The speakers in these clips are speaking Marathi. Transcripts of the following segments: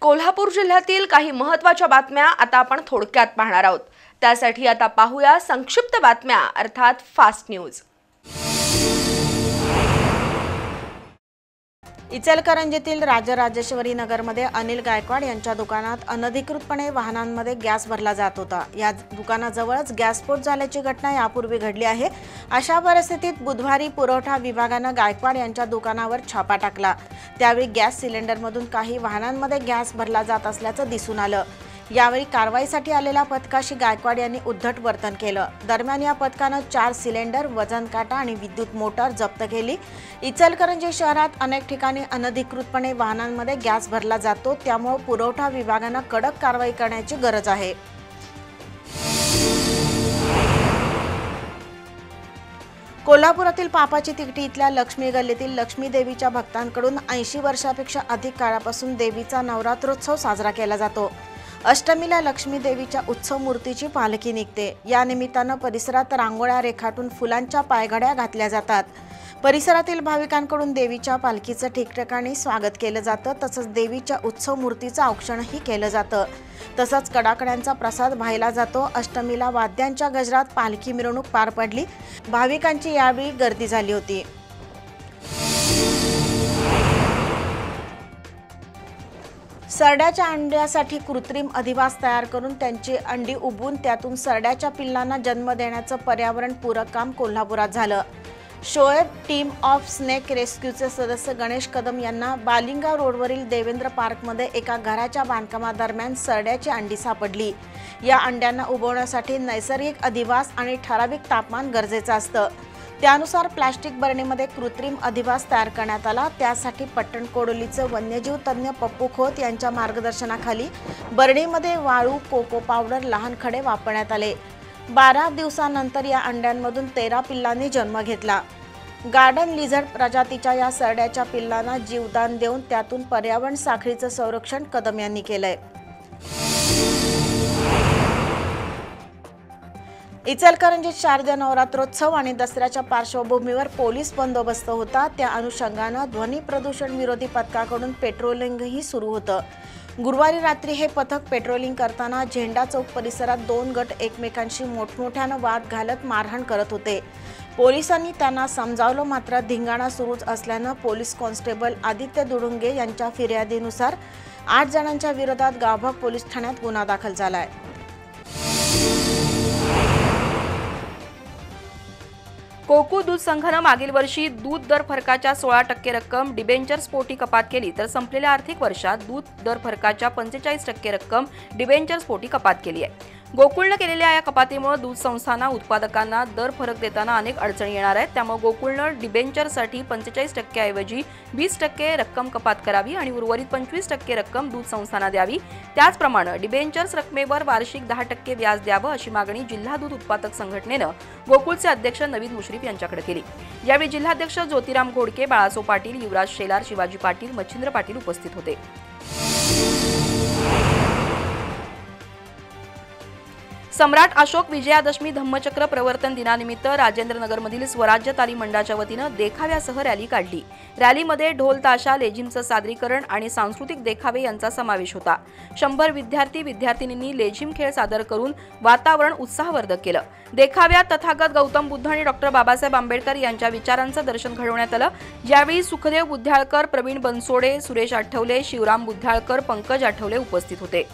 कोल्हापूर जिल्ह्यातील काही महत्त्वाच्या बातम्या आता आपण थोडक्यात पाहणार आहोत। त्यासाठी आता पाहूया संक्षिप्त बातम्या अर्थात फास्ट न्यूज। इचलकरंजीतील राजराजेश्वरी नगरमध्ये अनिल गायकवाड यांच्या दुकानात अनधिकृतपणे वाहनांमध्ये गॅस भरला जात होता। या दुकानाजवळच गॅसस्फोट झाल्याची घटना यापूर्वी घडली आहे। अशा परिस्थितीत बुधवारी पुरवठा विभागाने गायकवाड यांच्या दुकानावर छापा टाकला। त्यावेळी गॅस सिलेंडरमधून काही वाहनांमध्ये गॅस भरला जात असल्याचं दिसून आलं। यावेळी कारवाईसाठी आलेल्या पथकाशी गायकवाड यांनी उद्धट वर्तन केलं। दरम्यान या पथकानं 4 सिलेंडर, वजन काटा आणि विद्युत मोटर जप्त केली। इचलकरंजी शहरात अनेक ठिकाणी अनधिकृतपणे वाहनांमध्ये गॅस भरला जातो, त्यामुळे पुरवठा विभागानं कडक कारवाई करण्याची गरज आहे। कोल्हापुरातील पापाची तिकटी इथल्या लक्ष्मी गल्लीतील लक्ष्मी देवीच्या भक्तांकडून 80 वर्षापेक्षा अधिक काळापासून देवीचा नवरात्रोत्सव साजरा केला जातो। अष्टमीला लक्ष्मी देवीच्या उत्सव मूर्तीची पालखी निघते। या निमित्तानं परिसरात रांगोळ्या रेखाटून फुलांच्या पायघड्या घातल्या जातात। परिसरातील भाविकांकडून देवीच्या पालखीचं ठिकठिकाणी स्वागत केलं जातं। तसंच देवीच्या उत्सव मूर्तीचं औक्षणही केलं जातं। तसंच कडाकड्यांचा प्रसाद वाहिला जातो। अष्टमीला वाद्यांच्या गजरात पालखी मिरवणूक पार पडली। भाविकांची यावेळी गर्दी झाली होती। सरड्याच्या अंड्यासाठी कृत्रिम अधिवास तयार करून त्यांची अंडी उबवून त्यातून सरड्याच्या पिल्लांना जन्म देण्याचं पर्यावरणपूरक काम कोल्हापुरात झालं। शोएब टीम ऑफ स्नेक रेस्क्यूचे सदस्य गणेश कदम यांना बालिंगा रोडवरील देवेंद्र पार्कमध्ये एका घराच्या बांधकामादरम्यान सरड्याची अंडी सापडली। या अंड्यांना उबवण्यासाठी नैसर्गिक अधिवास आणि ठराविक तापमान गरजेचं असतं। त्यानुसार प्लास्टिक बरणीमध्ये कृत्रिम अधिवास तयार करण्यात आला। त्यासाठी पट्टण कोडोलीचे वन्यजीव तज्ज्ञ पप्पू खोत यांच्या मार्गदर्शनाखाली बरणीमध्ये वाळू, कोको पावडर, लहान खडे वापरण्यात आले। 12 दिवसांनंतर या अंड्यांमधून 13 पिल्लांनी जन्म घेतला। गार्डन लिझर्ड प्रजातीच्या या सरड्याच्या पिल्लांना जीवदान देऊन त्यातून पर्यावरण साखळीचं संरक्षण कदम यांनी केलंय। इचलकरंजीत शारदीय नवरात्रोत्सव आणि दसऱ्याच्या पार्श्वभूमीवर पोलीस बंदोबस्त होता। त्या अनुषंगानं ध्वनी प्रदूषण विरोधी पथकाकडून पेट्रोलिंगही सुरू होतं। गुरुवारी रात्री हे पथक पेट्रोलिंग करताना झेंडा चौक परिसरात 2 गट एकमेकांशी मोठमोठ्यानं वाद घालत मारहाण करत होते। पोलिसांनी त्यांना समजावलं, मात्र धिंगाणा सुरूच असल्यानं पोलीस कॉन्स्टेबल आदित्य दुडुंगे यांच्या फिर्यादीनुसार 8 जणांच्या विरोधात गावभाग पोलीस ठाण्यात गुन्हा दाखल झालाय। कोको दूध संघानं मागील वर्षी दूध दर फरकाच्या 16% रक्कम डिबेंचर्सपोटी कपात केली, तर संपलेल्या आर्थिक वर्षात दूध दर फरकाच्या 45% रक्कम डिबेंचर्सपोटी कपात केली आहे। गोकुळनं केलेल्या या कपातीमुळे दूध संस्थांना उत्पादकांना दर फरक देताना अनेक अडचणी येणार आहेत। त्यामुळे गोकुळनं डिबेंचरसाठी 45% ऐवजी 20% रक्कम कपात करावी आणि उर्वरित 25% रक्कम दूध संस्थांना द्यावी। त्याचप्रमाणे डिबेंचर्स रकमेवर वार्षिक 10% व्याज द्यावं अशी मागणी जिल्हा दूध उत्पादक संघटनेनं गोकुळचे अध्यक्ष नवीद मुश्रीफ यांच्याकडे केली। यावेळी जिल्हाध्यक्ष ज्योतिराम घोडके, बाळासो पाटील, युवराज शेलार, शिवाजी पाटील, मच्छिंद्र पाटील उपस्थित होते। सम्राट अशोक विजयादशमी धम्मचक्र प्रवर्तन दिनानिमित्त राजेंद्रनगरमधील स्वराज्य तालीम मंडळाच्या वतीनं देखाव्यासह रॅली काढली। रॅलीमध्ये ढोल ताशा, लेझिमचं सादरीकरण आणि सांस्कृतिक देखावे यांचा समावेश होता। 100 विद्यार्थिनींनी लेझिम खेळ सादर करून वातावरण उत्साहवर्धक केलं। देखाव्यात तथागत गौतम बुद्ध आणि डॉ. बाबासाहेब आंबेडकर यांच्या विचारांचं दर्शन घडवण्यात आलं। यावेळी सुखदेव बुद्ध्याळकर, प्रवीण बनसोडे, सुरेश आठवले, शिवराम बुद्ध्याळकर, पंकज आठवले उपस्थित होते।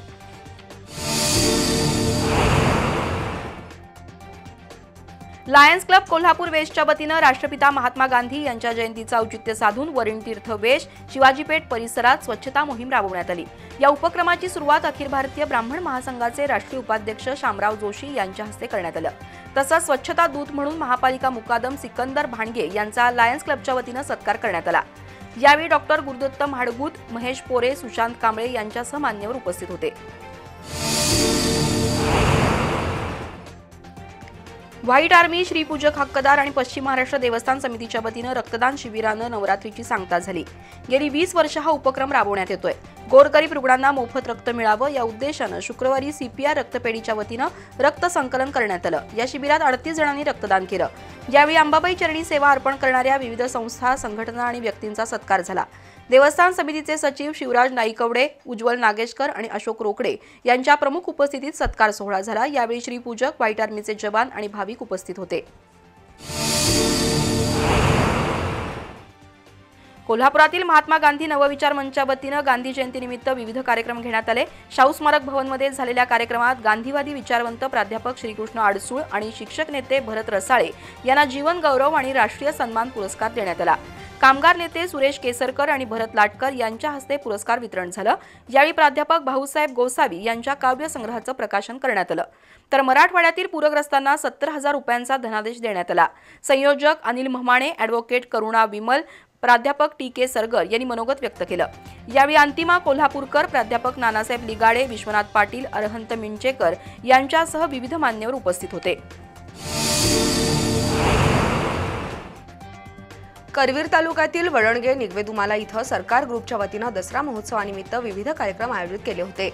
लायन्स क्लब कोल्हापूर वेस्टच्या वतीनं राष्ट्रपिता महात्मा गांधी यांच्या जयंतीचं औचित्य साधून वरिणतीर्थ वेश, शिवाजीपेठ परिसरात स्वच्छता मोहीम राबवण्यात आली। या उपक्रमाची सुरुवात अखिल भारतीय ब्राह्मण महासंघाचे राष्ट्रीय उपाध्यक्ष शामराव जोशी यांच्या हस्ते करण्यात आलं। तसंच स्वच्छता दूत म्हणून महापालिका मुकादम सिकंदर भाणगे यांचा लायन्स क्लबच्या वतीनं सत्कार करण्यात आला। यावेळी डॉ. गुरुदत्त म्हाडगूत, महेश पोरे, सुशांत कांबळे यांच्यासह मान्यवर उपस्थित होते। व्हाईट आर्मी, श्रीपूजक हक्कदार आणि पश्चिम महाराष्ट्र देवस्थान समितीच्या वतीनं रक्तदान शिबिरानं नवरात्रीची सांगता झाली। गेली 20 वर्ष हा उपक्रम राबवण्यात येतोय। गोरगरीब रुग्णांना मोफत रक्त मिळावं या उद्देशानं शुक्रवारी CPR रक्तपेढीच्या वतीनं रक्त संकलन करण्यात आलं। या शिबिरात 38 जणांनी रक्तदान केलं। यावेळी अंबाबाई चरणी सेवा अर्पण करणाऱ्या विविध संस्था, संघटना आणि व्यक्तींचा सत्कार झाला। देवस्थान समितीचे सचिव शिवराज नाईकवडे, उज्ज्वल नागेशकर आणि अशोक रोकडे यांच्या प्रमुख उपस्थितीत सत्कार सोहळा झाला। यावेळी श्रीपूजक, व्हाईट आर्मीचे जवान आणि भाविक उपस्थित होते। कोल्हापुरातील महात्मा गांधी नवविचार मंचाच्या वतीने गांधी जयंतीनिमित्त विविध कार्यक्रम घेण्यात आले। शाहू स्मारक भवनमध्ये झालेल्या कार्यक्रमात गांधीवादी विचारवंत प्राध्यापक श्रीकृष्ण आडसूळ आणि शिक्षक नेते भरत रसाळे यांना जीवन गौरव आणि राष्ट्रीय सन्मान पुरस्कार देण्यात आला। कामगार नेते सुरेश केसरकर आणि भरत लाटकर यांच्या हस्ते पुरस्कार वितरण झालं। यावेळी प्राध्यापक भाऊसाहेब गोसावी यांच्या काव्यसंग्रहाचं प्रकाशन करण्यात आलं। तर मराठवाड्यातील पूरग्रस्तांना 70,000 रुपयांचा धनादेश देण्यात आला। संयोजक अनिल म्हमाणे, ॲडव्होकेट करुणा विमल, प्राध्यापक टी.के. सरगर यांनी मनोगत व्यक्त केलं। यावेळी अंतिमा कोल्हापूरकर, प्राध्यापक नानासाहेब लिगाडे, विश्वनाथ पाटील, अरहंत मिंचेकर यांच्यासह विविध मान्यवर उपस्थित होते। करवीर तालुक्यातील वडणगे निगवेदुमाला इथं सरकार ग्रुपच्या वतीनं दसरा महोत्सवानिमित्त विविध कार्यक्रम आयोजित केले होते।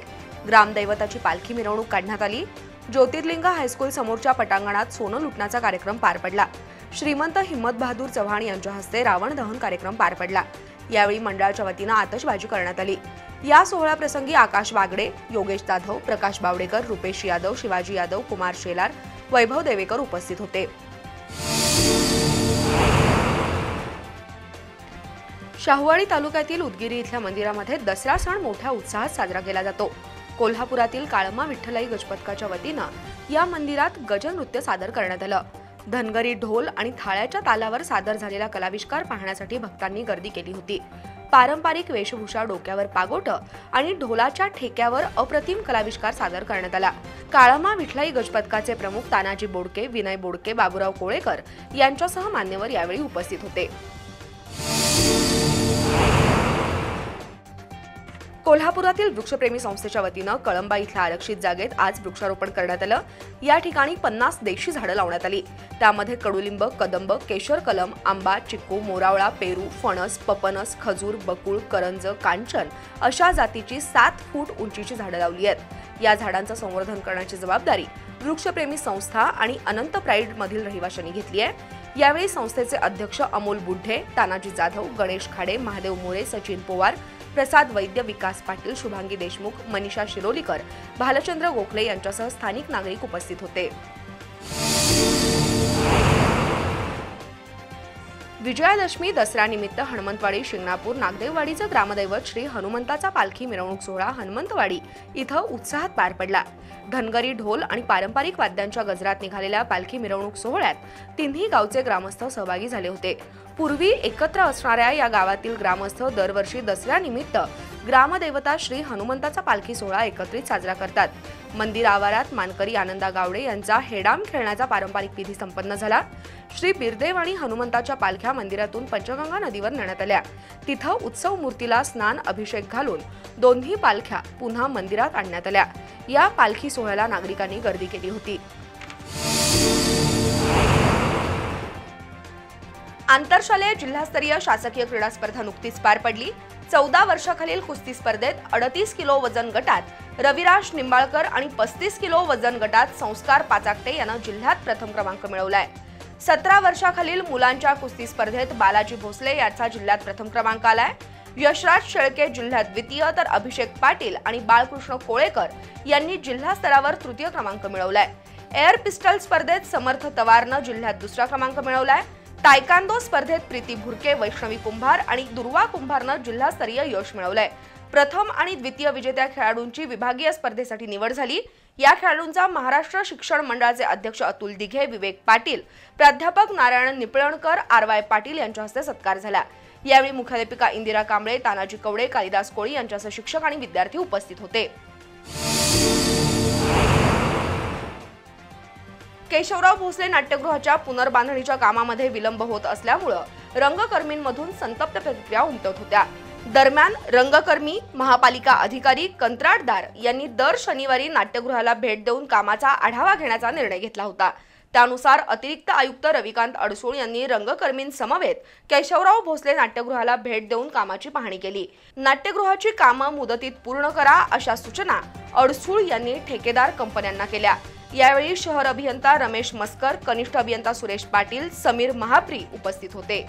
ग्रामदैवताची पालखी मिरवणूक काढण्यात आली। ज्योतिर्लिंग हायस्कूल समोरच्या पटांगणात सोनं लुटण्याचा कार्यक्रम पार पडला। श्रीमंत हिम्मत बहादूर चव्हाण यांच्या हस्ते रावण दहन कार्यक्रम पार पडला। यावेळी मंडळाच्या वतीनं आतषबाजी करण्यात आली। या सोहळ्याप्रसंगी आकाश वागडे, योगेश जाधव, प्रकाश बावडेकर, रुपेश यादव, शिवाजी यादव, कुमार शेलार, वैभव देवेकर उपस्थित होते। शाहूवाडी तालुक्यातील उदगिरी इथल्या मंदिरामध्ये दसरा सण मोठ्या उत्साहात साजरा केला जातो। कोल्हापुरातील काळमा विठ्ठलाई गजपतकाच्या वतीनं या मंदिरात गजनृत्य सादर करण्यात आलं। धनगरी ढोल आणि थाळ्याच्या तालावर सादर झालेला कलाविष्कार पाहण्यासाठी भक्तांनी गर्दी केली होती। पारंपरिक वेशभूषा, डोक्यावर पागोटं आणि ढोलाच्या ठेक्यावर अप्रतिम कलाविष्कार सादर करण्यात आला। काळमा विठ्ठलाई गजपतकाचे प्रमुख तानाजी बोडके, विनय बोडके, बाबूराव कोळेकर यांच्यासह मान्यवर यावेळी उपस्थित होते। कोल्हापुरातील वृक्षप्रेमी संस्थेच्या वतीनं कळंबा इथल्या आरक्षित जागेत आज वृक्षारोपण करण्यात आलं। या ठिकाणी 50 देशी झाडं लावण्यात आली। त्यामध्ये कडुलिंब, कदंब, केशर कलम, आंबा, चिक्कू, मोरावळा, पेरू, फणस, पपनस, खजूर, बकुळ, करंज, कांचन अशा जातीची 7 फूट उंचीची झाडं लावली आहेत। या झाडांचं संवर्धन करण्याची जबाबदारी वृक्षप्रेमी संस्था आणि अनंत प्राईड मधील रहिवाशांनी घेतली आहे। यावेळी संस्थेचे अध्यक्ष अमोल बुढे, तानाजी जाधव, गणेश खाडे, महादेव मोरे, सचिन पोवार, प्रसाद वैद्य, विकास पाटील, शुभांगी देशमुख, मनीषा शिरोलीकर, भालचंद्र गोखले यांच्यासह स्थानिक नागरिक उपस्थित होते। विजयादशमी दसऱ्यानिमित्त हनुमंतवाडी, शिंगणापूर, नागदेववाडीचं ग्रामदैवत श्री हनुमंताचा पालखी मिरवणूक सोहळा हनुमंतवाडी इथं उत्साहात पार पडला। धनगरी ढोल आणि पारंपरिक वाद्यांच्या गजरात निघालेल्या पालखी मिरवणूक सोहळ्यात तिन्ही गावचे ग्रामस्थ सहभागी झाले होते। पूर्वी एकत्र असणाऱ्या या गावातील ग्रामस्थ दरवर्षी दसऱ्यानिमित्त ग्रामदेवता श्री हनुमंताचा पालखी सोहळा एकत्रित साजरा करतात। मंदिर आवारात मानकरी आनंदा गावडे यांचा हेडाम खेळण्याचा पारंपरिक विधी संपन्न झाला। श्री बिरदेव आणि हनुमंताच्या पालख्या मंदिरातून पंचगंगा नदीवर नेण्यात आल्या। तिथं उत्सव मूर्तीला स्नान अभिषेक घालून दोन्ही पालख्या पुन्हा मंदिरात आणण्यात आल्या। या पालखी सोहळ्याला नागरिकांनी गर्दी केली होती। आंतरशालेय जिल्हास्तरीय शासकीय क्रीडा स्पर्धा नुकतीच पार पडली। 14 वर्षाखालील कुस्ती स्पर्धेत 38 किलो वजन गटात रविराज निंबाळकर आणि 35 किलो वजन गटात संस्कार पाचाकटे यानं जिल्ह्यात प्रथम क्रमांक मिळवलाय। 17 वर्षाखालील मुलांच्या कुस्ती स्पर्धेत बालाजी भोसले याचा जिल्ह्यात प्रथम क्रमांक आलाय। यशराज शेळके जिल्ह्यात द्वितीय, तर अभिषेक पाटील आणि बाळकृष्ण कोळेकर यांनी जिल्हा स्तरावर तृतीय क्रमांक मिळवलाय। एअर पिस्टल स्पर्धेत समर्थ तवारनं जिल्ह्यात दुसरा क्रमांक मिळवलाय। टायकांदो स्पर्धेत प्रीती भुरके, वैष्णवी कुंभार आणि दुर्वा कुंभारनं जिल्हास्तरीय यश मिळवलंय। प्रथम आणि द्वितीय विजेत्या खेळाडूंची विभागीय स्पर्धेसाठी निवड झाली। या खेळाडूंचा महाराष्ट्र शिक्षण मंडळाचे अध्यक्ष अतुल दिघे, विवेक पाटील, प्राध्यापक नारायण निपळणकर, आर.वाय. पाटील यांच्या हस्ते सत्कार झाला। यावेळी मुख्याध्यापिका इंदिरा कांबळे, तानाजी कवडे, कालिदास कोळी यांच्यासह शिक्षक आणि विद्यार्थी उपस्थित होते। केशवराव भोसले नाट्यगृहाच्या पुनर्बांधणीच्या कामामध्ये विलंब होत असल्यामुळे रंगकर्मींमधून संतप्त प्रतिक्रिया उमटत होत्या। दरम्यान रंगकर्मी, महापालिका अधिकारी, कंत्राटदार यांनी दर शनिवारी नाट्यगृहाला भेट देऊन कामाचा आढावा घेण्याचा निर्णय घेतला होता। त्यानुसार अतिरिक्त आयुक्त रविकांत अडसूळ यांनी रंगकर्मींसमवेत केशवराव भोसले नाट्यगृहाला भेट देऊन कामाची पाहणी केली। नाट्यगृहाची कामं मुदतीत पूर्ण करा अशा सूचना अडसूळ यांनी ठेकेदार कंपन्यांना केल्या। यावेळी शहर अभियंता रमेश मस्कर, कनिष्ठ अभियंता सुरेश पाटील, समीर महाप्री उपस्थित होते।